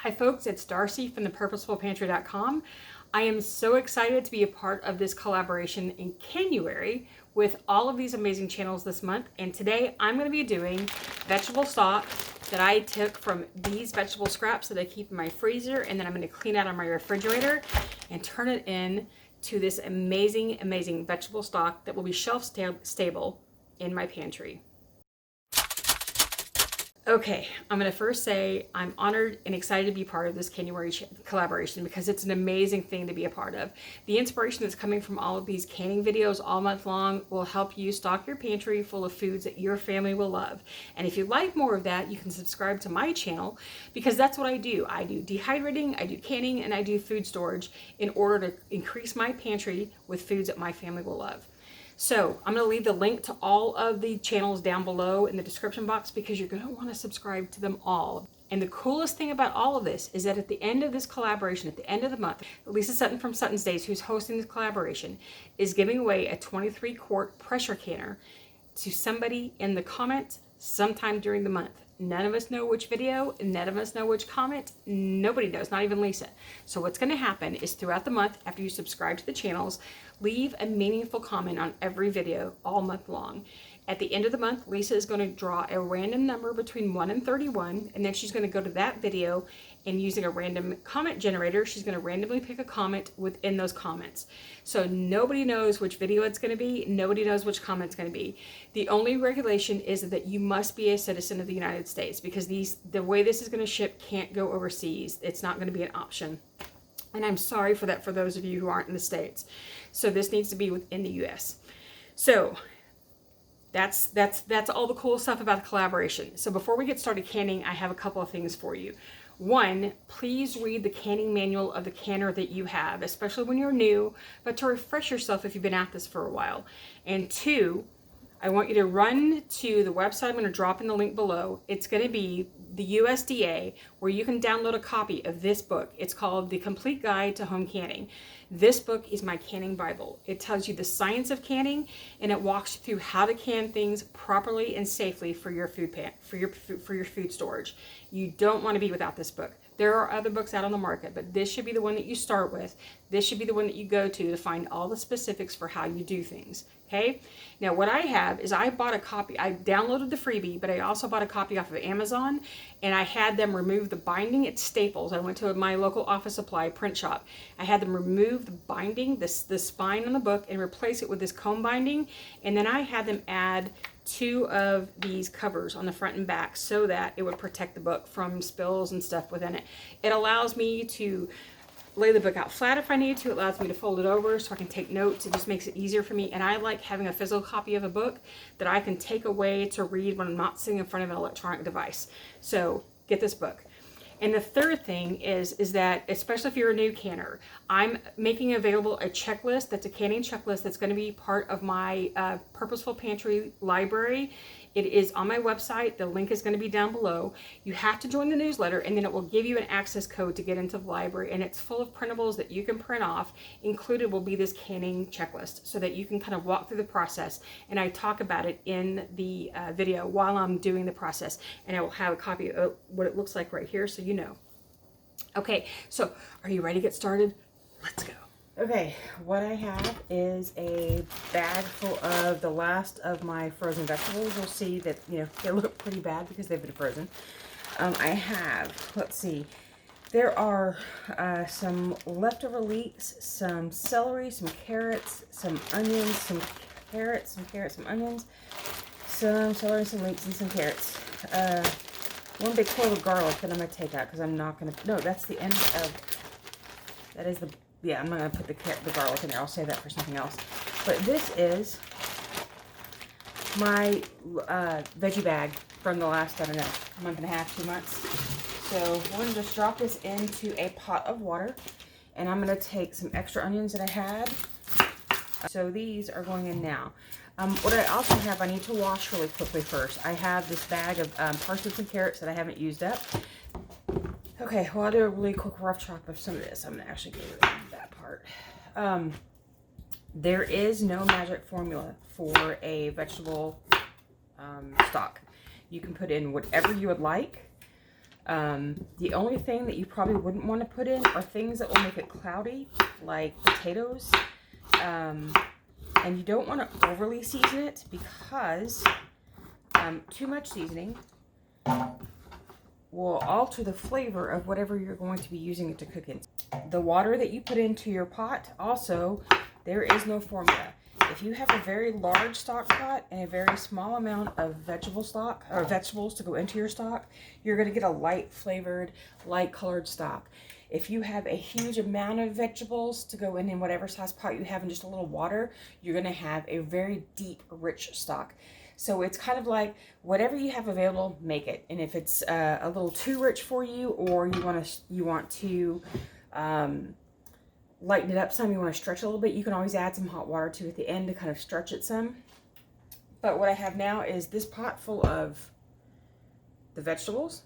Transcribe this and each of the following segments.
Hi folks, it's Darcy from the purposefulpantry.com. I am so excited to be a part of this collaboration in CANUARY with all of these amazing channels this month. And today I'm going to be doing vegetable stock that I took from these vegetable scraps that I keep in my freezer, and then I'm going to clean out on my refrigerator and turn it in to this amazing vegetable stock that will be shelf stable in my pantry. Okay, I'm going to first say I'm honored and excited to be part of this CANUARY collaboration because it's an amazing thing to be a part of. The inspiration that's coming from all of these canning videos all month long will help you stock your pantry full of foods that your family will love. And if you'd like more of that, you can subscribe to my channel because that's what I do. I do dehydrating, I do canning, and I do food storage in order to increase my pantry with foods that my family will love. So I'm going to leave the link to all of the channels down below in the description box because you're going to want to subscribe to them all. And the coolest thing about all of this is that at the end of this collaboration, at the end of the month, Lisa Sutton from Sutton's Days, who's hosting this collaboration, is giving away a 23-quart pressure canner to somebody in the comments sometime during the month. None of us know which video, none of us know which comment, nobody knows, not even Lisa. So what's going to happen is throughout the month, after you subscribe to the channels, leave a meaningful comment on every video all month long. At the end of the month, Lisa is going to draw a random number between 1 and 31, and then she's going to go to that video and using a random comment generator, she's going to randomly pick a comment within those comments. So nobody knows which video it's going to be, nobody knows which comment it's going to be. The only regulation is that you must be a citizen of the United States because the way this is going to ship can't go overseas. It's not going to be an option. And I'm sorry for that for those of you who aren't in the States. So this needs to be within the US. So that's all the cool stuff about the collaboration. So before we get started canning, I have a couple of things for you. One, please read the canning manual of the canner that you have, especially when you're new, but to refresh yourself if you've been at this for a while. And two, I want you to run to the website. I'm going to drop in the link below. It's going to be the USDA, where you can download a copy of this book. It's called The Complete Guide to Home Canning. This book is my canning Bible. It tells you the science of canning, and it walks you through how to can things properly and safely for your food storage. You don't want to be without this book. There are other books out on the market, but this should be the one that you start with. This should be the one that you go to find all the specifics for how you do things. Okay? Now what I have is I bought a copy. I downloaded the freebie, but I also bought a copy off of Amazon, and I had them remove the binding at Staples. I went to my local office supply print shop. I had them remove the binding, the spine on the book, and replace it with this comb binding, and then I had them add 2 of these covers on the front and back so that it would protect the book from spills and stuff within it. It allows me to lay the book out flat if I need to. It allows me to fold it over so I can take notes. It just makes it easier for me. And I like having a physical copy of a book that I can take away to read when I'm not sitting in front of an electronic device. So get this book. And the third thing is that, especially if you're a new canner, I'm making available a checklist that's a canning checklist that's going to be part of my Purposeful Pantry library. It is on my website. The link is going to be down below. You have to join the newsletter, and then it will give you an access code to get into the library, and it's full of printables that you can print off. Included will be this canning checklist so that you can kind of walk through the process, and I talk about it in the video while I'm doing the process, and I will have a copy of what it looks like right here so you know. Okay, so are you ready to get started? Let's go. Okay, what I have is a bag full of the last of my frozen vegetables. You'll see that, you know, they look pretty bad because they've been frozen. I have, let's see, there are some leftover leeks, some celery, some carrots, some onions, some carrots, some onions, some celery, some leeks, and some carrots. One big clove of garlic that I'm going to take out because I'm not going to, no, that's the end of, that is the, yeah, I'm not going to put the garlic in there. I'll save that for something else. But this is my veggie bag from the last, I don't know, month and a half, 2 months. So we're going to just drop this into a pot of water. And I'm going to take some extra onions that I had. So these are going in now. What I also have, I need to wash really quickly first. I have this bag of parsnips and carrots that I haven't used up. Okay, well, I'll do a really quick rough chop of some of this. I'm going to actually get rid of that part. There is no magic formula for a vegetable stock. You can put in whatever you would like. The only thing that you probably wouldn't want to put in are things that will make it cloudy, like potatoes. And you don't want to overly season it because too much seasoning will alter the flavor of whatever you're going to be using it to cook in. The water that you put into your pot, also, there is no formula. If you have a very large stock pot and a very small amount of vegetable stock or vegetables to go into your stock, you're going to get a light flavored, light colored stock. If you have a huge amount of vegetables to go in whatever size pot you have and just a little water, you're going to have a very deep, rich stock. So it's kind of like whatever you have available, make it. And if it's a little too rich for you, or you want to lighten it up some, you want to stretch a little bit, you can always add some hot water to at the end to kind of stretch it some. But what I have now is this pot full of the vegetables.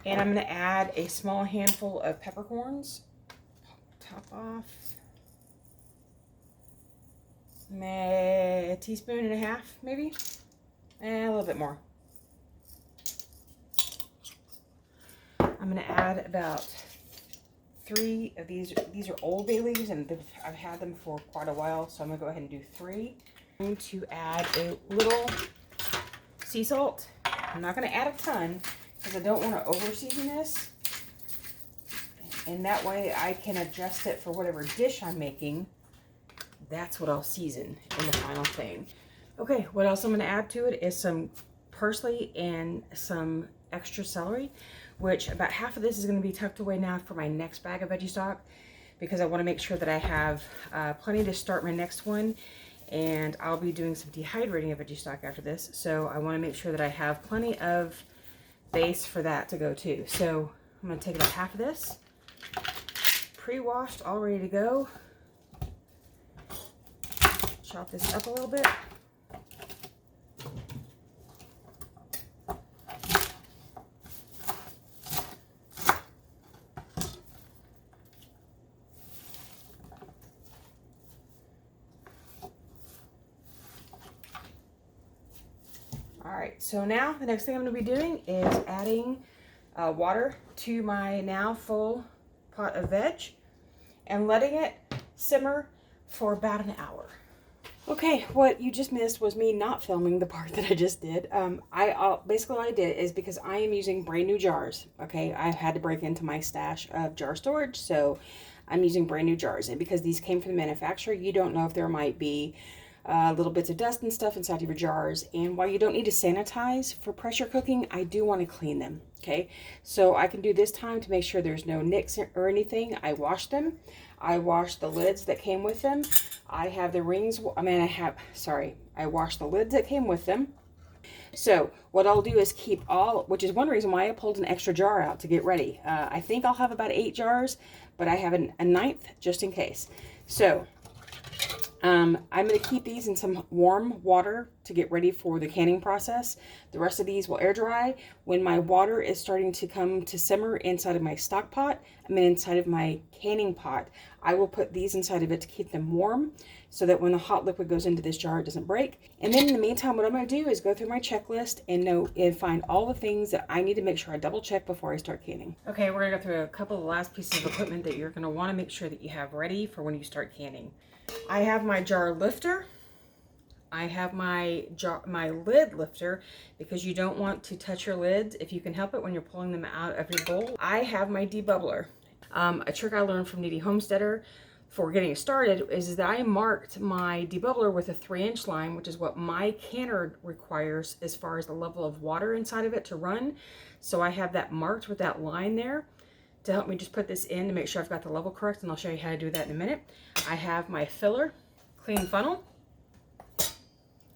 And I'm going to add a small handful of peppercorns. Top off. A teaspoon and a half, maybe, and a little bit more. I'm going to add about 3 of these. These are Old Bay leaves, and I've had them for quite a while, so I'm going to go ahead and do 3. I'm going to add a little sea salt. I'm not going to add a ton because I don't want to over season this, and that way I can adjust it for whatever dish I'm making. That's what I'll season in the final thing. Okay, what else I'm going to add to it is some parsley and some extra celery, which about half of this is going to be tucked away now for my next bag of veggie stock, because I want to make sure that I have plenty to start my next one, and I'll be doing some dehydrating of veggie stock after this, so I want to make sure that I have plenty of base for that to go too. So I'm going to take about half of this, pre-washed, all ready to go. Chop this up a little bit. All right, so now the next thing I'm going to be doing is adding water to my now full pot of veg and letting it simmer for about an hour. Okay, what you just missed was me not filming the part that I just did. Basically what I did is, because I am using brand new jars, okay, I had to break into my stash of jar storage, so I'm using brand new jars. And because these came from the manufacturer, you don't know if there might be little bits of dust and stuff inside of your jars. And while you don't need to sanitize for pressure cooking, I do want to clean them, okay? So I can do this time to make sure there's no nicks or anything. I wash them. I wash the lids that came with them. I have the rings, I washed the lids that came with them. So what I'll do is keep all, which is one reason why I pulled an extra jar out to get ready. I think I'll have about 8 jars, but I have a 9th just in case. So I'm going to keep these in some warm water to get ready for the canning process. The rest of these will air dry. When my water is starting to come to simmer inside of my stock pot, inside of my canning pot, I will put these inside of it to keep them warm so that when the hot liquid goes into this jar, it doesn't break. And then in the meantime, what I'm going to do is go through my checklist and find all the things that I need to make sure I double check before I start canning. Okay, we're going to go through a couple of the last pieces of equipment that you're going to want to make sure that you have ready for when you start canning. I have my jar lifter. I have my lid lifter, because you don't want to touch your lids if you can help it when you're pulling them out of your bowl. I have my debubbler. A trick I learned from Needy Homesteader for getting started is that I marked my debubbler with a 3-inch line, which is what my canner requires as far as the level of water inside of it to run. So I have that marked with that line there to help me just put this in to make sure I've got the level correct, and I'll show you how to do that in a minute. I have my filler, clean funnel,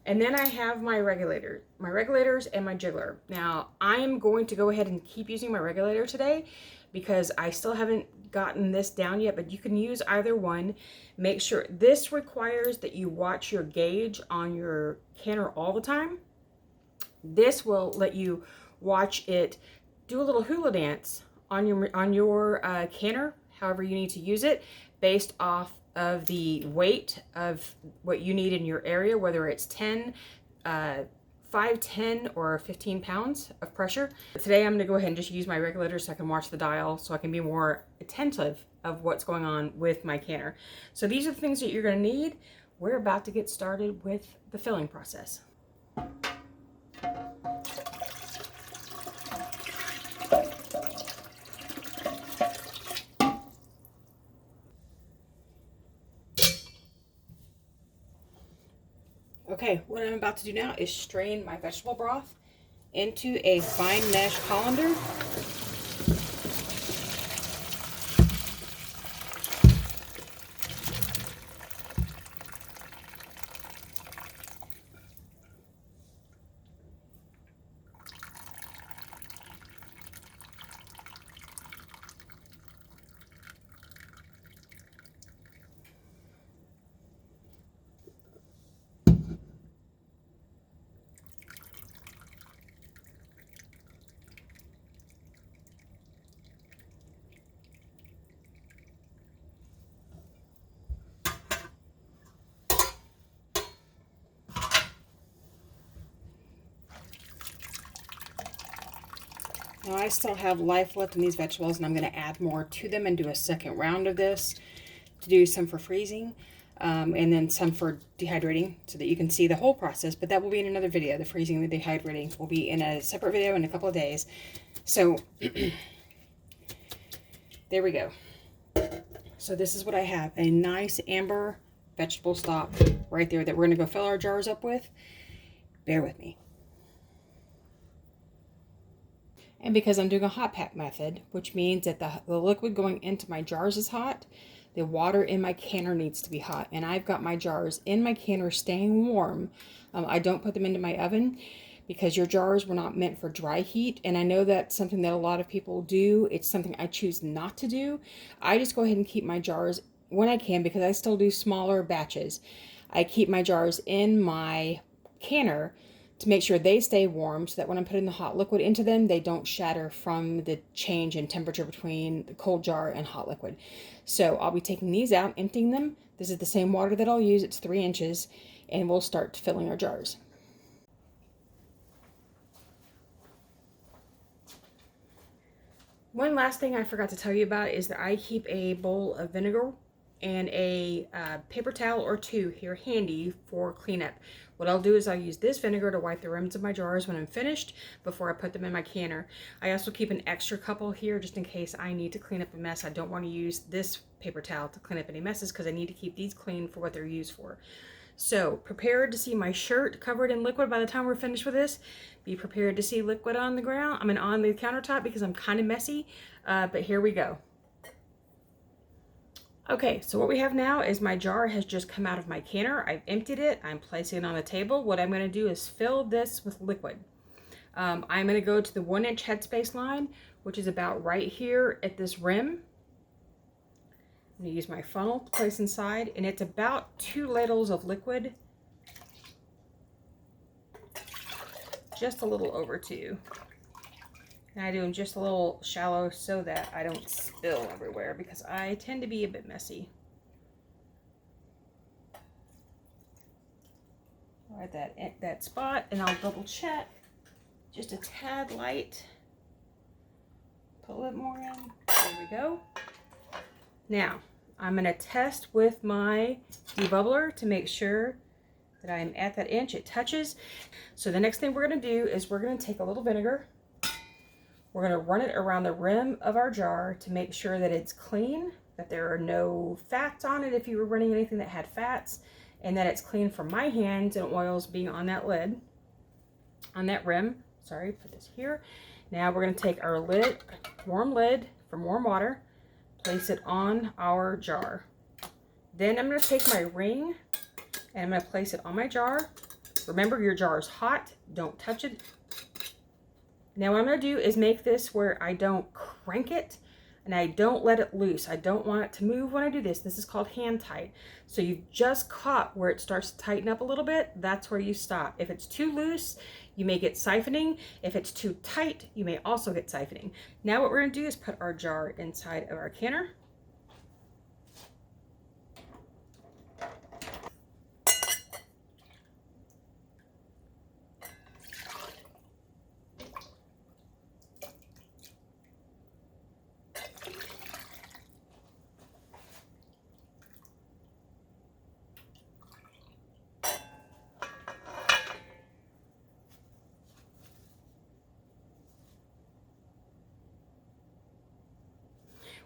and then I have my regulators and my jiggler. Now, I am going to go ahead and keep using my regulator today because I still haven't gotten this down yet, but you can use either one. Make sure, this requires that you watch your gauge on your canner all the time. This will let you watch it do a little hula dance on your canner, however you need to use it, based off of the weight of what you need in your area, whether it's 10, 5, 10, or 15 pounds of pressure. Today I'm gonna go ahead and just use my regulator so I can watch the dial, so I can be more attentive of what's going on with my canner. So these are the things that you're gonna need. We're about to get started with the filling process. Okay, what I'm about to do now is strain my vegetable broth into a fine mesh colander. Now I still have life left in these vegetables, and I'm going to add more to them and do a second round of this to do some for freezing and then some for dehydrating so that you can see the whole process, but that will be in another video. The freezing and the dehydrating will be in a separate video in a couple of days. So there we go. So this is what I have, a nice amber vegetable stock right there that we're going to go fill our jars up with. Bear with me. And because I'm doing a hot pack method, which means that the liquid going into my jars is hot, the water in my canner needs to be hot. And I've got my jars in my canner staying warm. I don't put them into my oven because your jars were not meant for dry heat. And I know that's something that a lot of people do. It's something I choose not to do. I just go ahead and keep my jars when I can, because I still do smaller batches. I keep my jars in my canner to make sure they stay warm, so that when I'm putting the hot liquid into them, they don't shatter from the change in temperature between the cold jar and hot liquid. So I'll be taking these out, emptying them. This is the same water that I'll use. It's 3 inches, and we'll start filling our jars. One last thing I forgot to tell you about is that I keep a bowl of vinegar and a paper towel or 2 here handy for cleanup. What I'll do is I'll use this vinegar to wipe the rims of my jars when I'm finished before I put them in my canner. I also keep an extra couple here just in case I need to clean up a mess. I don't want to use this paper towel to clean up any messes because I need to keep these clean for what they're used for. So prepared to see my shirt covered in liquid by the time we're finished with this. Be prepared to see liquid on the ground. I mean on the countertop because I'm kind of messy, but here we go. Okay, so what we have now is my jar has just come out of my canner. I've emptied it. I'm placing it on the table. What I'm going to do is fill this with liquid. I'm going to go to the 1-inch headspace line, which is about right here at this rim. I'm going to use my funnel to place inside, and it's about 2 ladles of liquid. Just a little over 2. And I do them just a little shallow so that I don't spill everywhere because I tend to be a bit messy. Right at that spot, and I'll double check. Just a tad light. Put a little more in. There we go. Now, I'm going to test with my debubbler to make sure that I'm at that inch. It touches. So the next thing we're going to do is we're going to take a little vinegar. We're going to run it around the rim of our jar to make sure that it's clean, that there are no fats on it if you were running anything that had fats, and that it's clean from my hands and oils being on that lid, on that rim. Sorry, put this here. Now we're going to take our lid, warm lid from warm water, place it on our jar. Then I'm going to take my ring and I'm going to place it on my jar. Remember, your jar is hot. Don't touch it. Now what I'm going to do is make this where I don't crank it and I don't let it loose. I don't want it to move when I do this. This is called hand tight. So you've just caught where it starts to tighten up a little bit. That's where you stop. If it's too loose, you may get siphoning. If it's too tight, you may also get siphoning. Now what we're going to do is put our jar inside of our canner.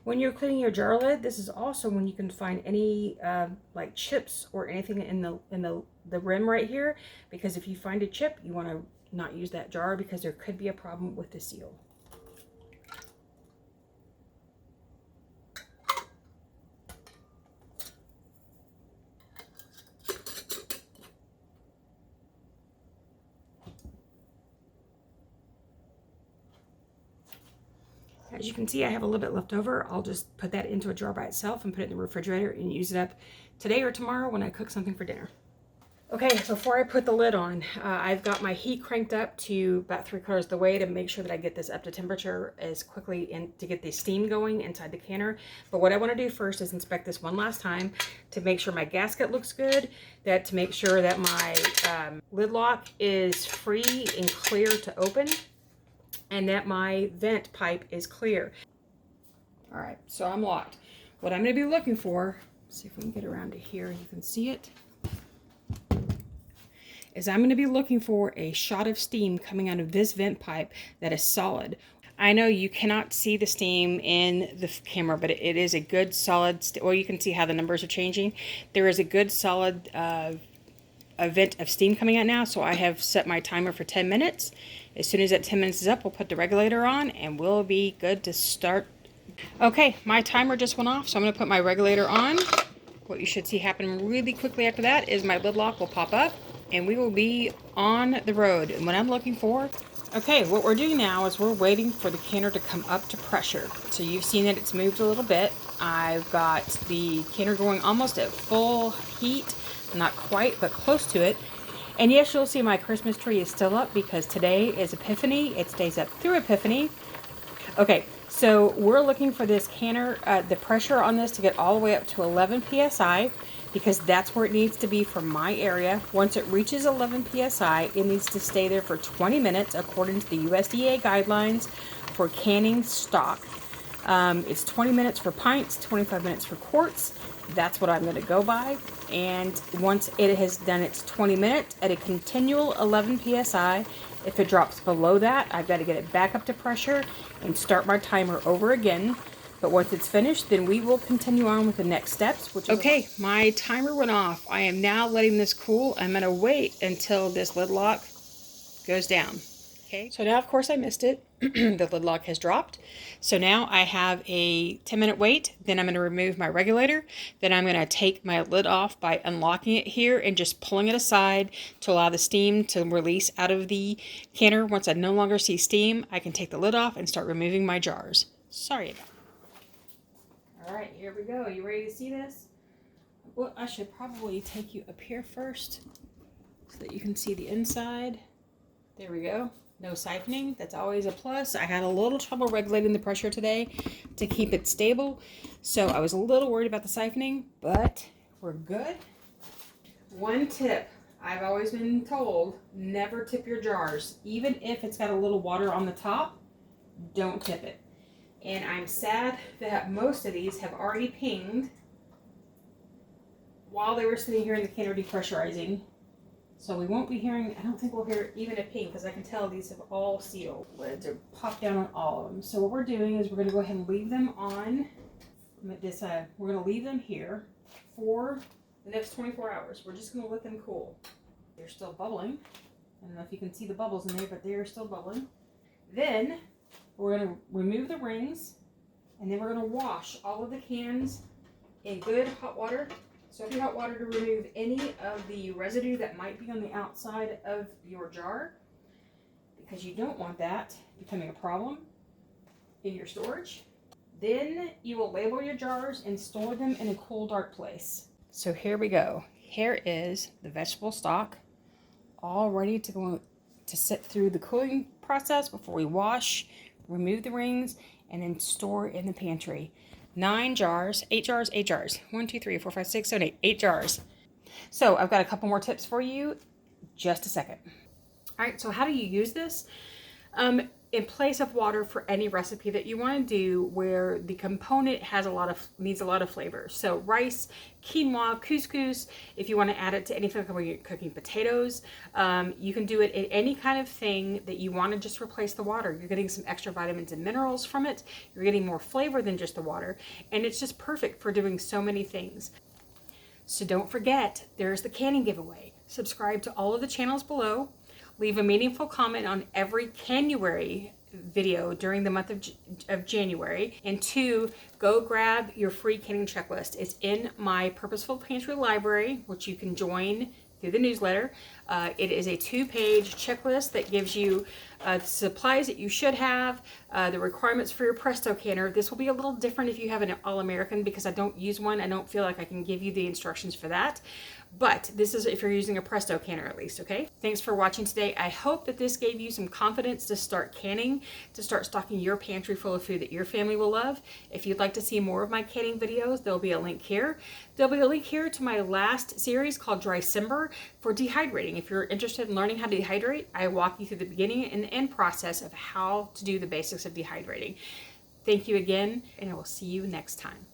When you're cleaning your jar lid, this is also when you can find any like chips or anything in the rim right here, because if you find a chip, you want to not use that jar because there could be a problem with the seal. As you can see, I have a little bit left over. I'll just put that into a jar by itself and put it in the refrigerator and use it up today or tomorrow when I cook something for dinner. Okay, before I put the lid on, I've got my heat cranked up to about 3/4 of the way to make sure that I get this up to temperature as quickly and to get the steam going inside the canner. But what I want to do first is inspect this one last time to make sure my gasket looks good, to make sure that my lid lock is free and clear to open, and that my vent pipe is clear. All right, so I'm locked. What I'm going to be looking for, see if we can get around to here, you can see it, is I'm going to be looking for a shot of steam coming out of this vent pipe that is solid. I know you cannot see the steam in the camera, but it is a good solid, well, you can see how the numbers are changing. There is a good solid a vent of steam coming out now, so I have set my timer for 10 minutes. As soon as that 10 minutes is up, we'll put the regulator on and we'll be good to start. Okay, my timer just went off, so I'm going to put my regulator on. What you should see happen really quickly after that is my lid lock will pop up and we will be on the road. And what I'm looking for, okay, what we're doing now is we're waiting for the canner to come up to pressure. So you've seen that it's moved a little bit. I've got the canner going almost at full heat. Not quite, but close to it. And yes, you'll see my Christmas tree is still up because today is Epiphany. It stays up through Epiphany. Okay, so we're looking for this canner, the pressure on this to get all the way up to 11 psi, because that's where it needs to be for my area. Once it reaches 11 psi, it needs to stay there for 20 minutes according to the USDA guidelines for canning stock. It's 20 minutes for pints, 25 minutes for quarts. That's what I'm going to go by. And once it has done its 20 minutes at a continual 11 psi, if it drops below that, I've got to get it back up to pressure and start my timer over again. But once it's finished, then we will continue on with the next steps. Which is okay, my timer went off. I am now letting this cool. I'm going to wait until this lid lock goes down. Okay, so now of course I missed it. The lid lock has dropped. So now I have a 10-minute wait. Then I'm going to remove my regulator. Then I'm going to take my lid off by unlocking it here and just pulling it aside to allow the steam to release out of the canner. Once I no longer see steam, I can take the lid off and start removing my jars. Sorry about that. All right, here we go. You ready to see this? Well, I should probably take you up here first so that you can see the inside. There we go. No siphoning. That's always a plus. I had a little trouble regulating the pressure today to keep it stable, so I was a little worried about the siphoning, but we're good. One tip, I've always been told, never tip your jars. Even if it's got a little water on the top, don't tip it. And I'm sad that most of these have already pinged while they were sitting here in the canner depressurizing. So we won't be hearing, I don't think we'll hear even a ping, because I can tell these have all sealed. Lids are popped down on all of them. So what we're doing is we're going to go ahead and leave them on this, we're going to leave them here for the next 24 hours. We're just going to let them cool. They're still bubbling. I don't know if you can see the bubbles in there, but they are still bubbling. Then we're going to remove the rings, and then we're going to wash all of the cans in good hot water. Soapy hot water to remove any of the residue that might be on the outside of your jar, because you don't want that becoming a problem in your storage. Then you will label your jars and store them in a cool, dark place. So here we go. Here is the vegetable stock, all ready to go to sit through the cooling process before we wash, remove the rings, and then store in the pantry. 8 jars. 1, 2, 3, 4, 5, 6, 7, 8 jars. So I've got a couple more tips for you. Just a second. All right, so how do you use this? in place of water for any recipe that you want to do where the component needs a lot of flavor. So rice, quinoa, couscous, if you want to add it to anything like when you're cooking potatoes, you can do it in any kind of thing that you want to just replace the water. You're getting some extra vitamins and minerals from it. You're getting more flavor than just the water, and it's just perfect for doing so many things. So don't forget, there's the canning giveaway. Subscribe to all of the channels below. Leave a meaningful comment on every CANUARY video during the month of January. And 2, go grab your free canning checklist. It's in my Purposeful Pantry library, which you can join through the newsletter. It is a 2-page checklist that gives you the supplies that you should have, the requirements for your Presto canner. This will be a little different if you have an All-American because I don't use one. I don't feel like I can give you the instructions for that. But this is if you're using a Presto canner at least, okay? Thanks for watching today. I hope that this gave you some confidence to start canning, to start stocking your pantry full of food that your family will love. If you'd like to see more of my canning videos, there'll be a link here. There'll be a link here to my last series called Dry-Cember for dehydrating. If you're interested in learning how to dehydrate, I walk you through the beginning and end process of how to do the basics of dehydrating. Thank you again, and I will see you next time.